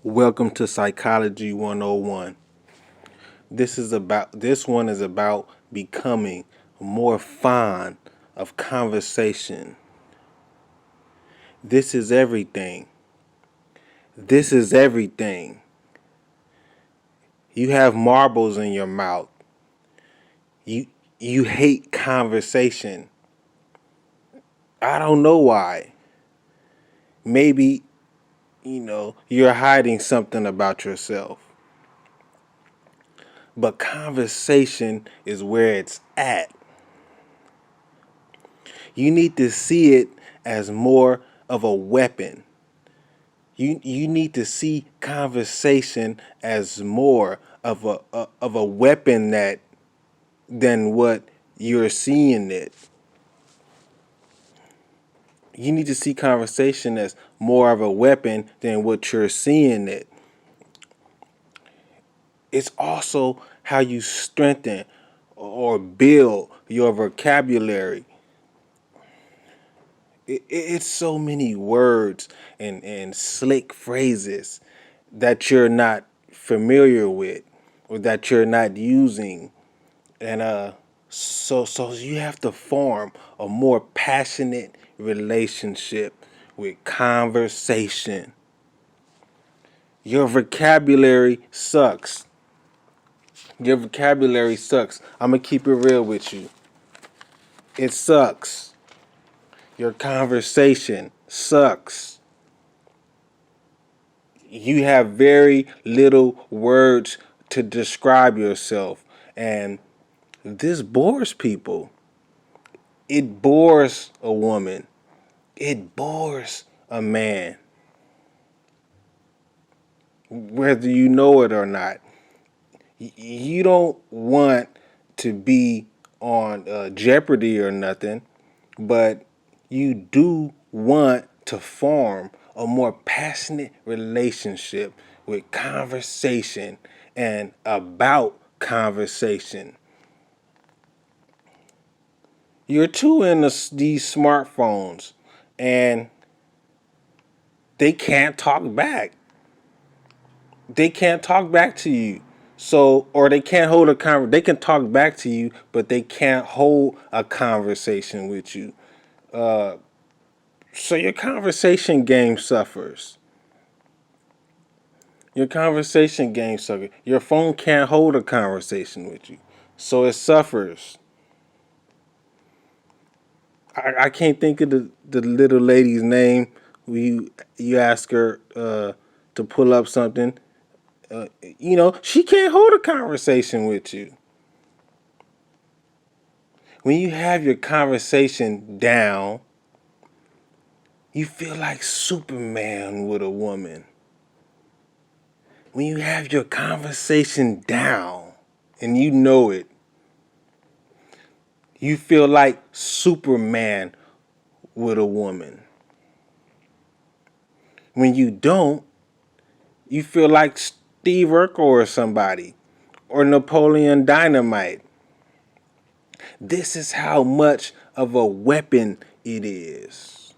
Welcome to Psychology 101. This one is about becoming more fond of conversation. This is everything. This is everything. You have marbles in your mouth. You you hate conversation. I don't know why. Maybe, you're hiding something about yourself. But conversation is where it's at. You need to see it as more of a weapon. You need to see conversation as more of a weapon than what you're seeing it. You need to see conversation as more of a weapon than what you're seeing it. It's also how you strengthen or build your vocabulary. It's so many words and slick phrases that you're not familiar with or that you're not using. And so you have to form a more passionate relationship with conversation. Your vocabulary sucks. Your vocabulary sucks. I'm going to keep it real with you. It sucks. Your conversation sucks. You have very little words to describe yourself. And this bores people. It bores a woman. It bores a man. Whether you know it or not. You don't want to be on Jeopardy or nothing, but you do want to form a more passionate relationship with conversation and about conversation. You're too in these smartphones and they can't talk back. They can't talk back to you. So, or they can't hold a they can talk back to you, but they can't hold a conversation with you. So your conversation game suffers. Your conversation game suffers. Your phone can't hold a conversation with you. So it suffers. I can't think of the little lady's name. You ask her to pull up something. She can't hold a conversation with you. When you have your conversation down, you feel like Superman with a woman. When you have your conversation down and you know it, you feel like Superman with a woman. When you don't, you feel like Steve Urkel or somebody, or Napoleon Dynamite. This is how much of a weapon it is.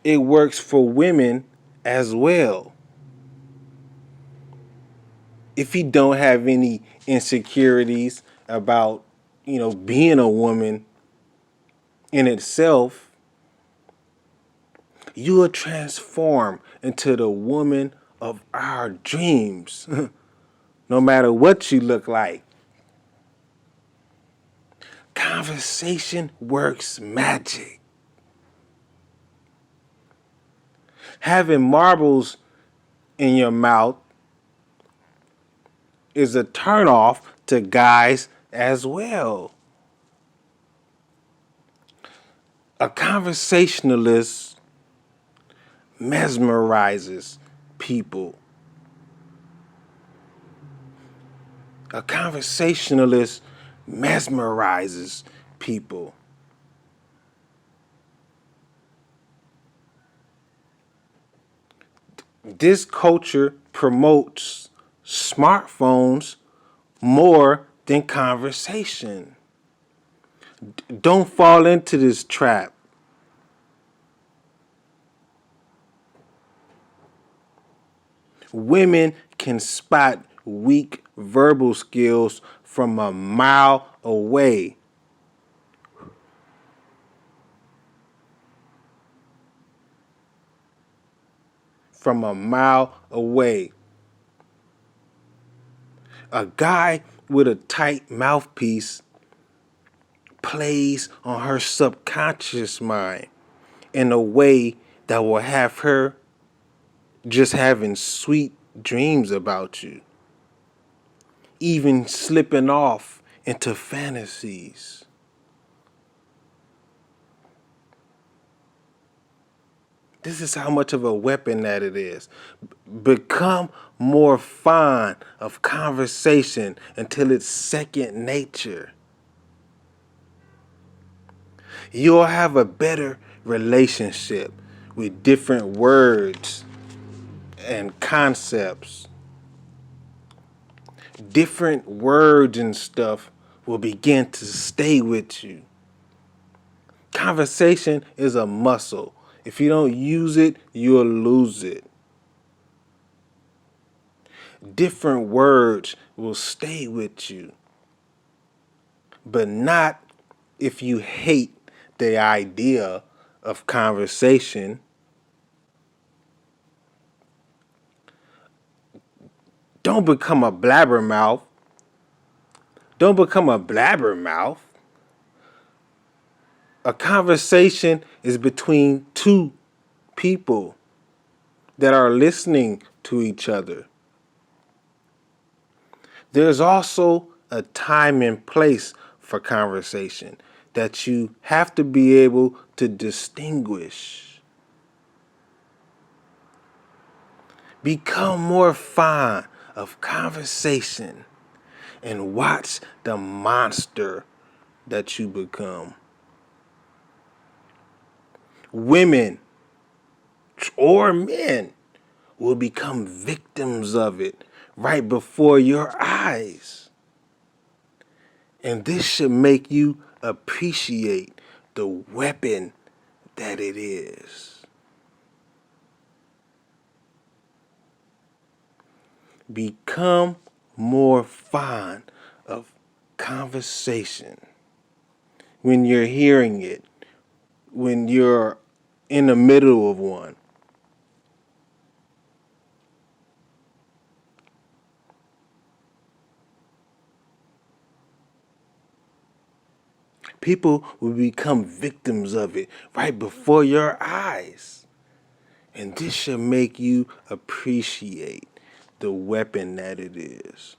It works for women as well. If you don't have any insecurities about, being a woman in itself, you will transform into the woman of our dreams, no matter what you look like. Conversation works magic. Having marbles in your mouth is a turnoff to guys as well. A conversationalist mesmerizes people. A conversationalist mesmerizes people. This culture promotes smartphones more than conversation. Don't fall into this trap. Women can spot weak verbal skills from a mile away. From a mile away. A guy with a tight mouthpiece plays on her subconscious mind in a way that will have her just having sweet dreams about you, even slipping off into fantasies. This is how much of a weapon that it is. Become more fond of conversation until it's second nature. You'll have a better relationship with different words and concepts. Different words and stuff will begin to stay with you. Conversation is a muscle. If you don't use it, you'll lose it. Different words will stay with you, but not if you hate the idea of conversation. Don't become a blabbermouth. Don't become a blabbermouth. A conversation is between two people that are listening to each other. There's also a time and place for conversation that you have to be able to distinguish. Become more fond of conversation and watch the monster that you become. Women or men will become victims of it right before your eyes. And this should make you appreciate the weapon that it is. Become more fond of conversation when you're hearing it, when you're in the middle of one. People will become victims of it right before your eyes. And this should make you appreciate the weapon that it is.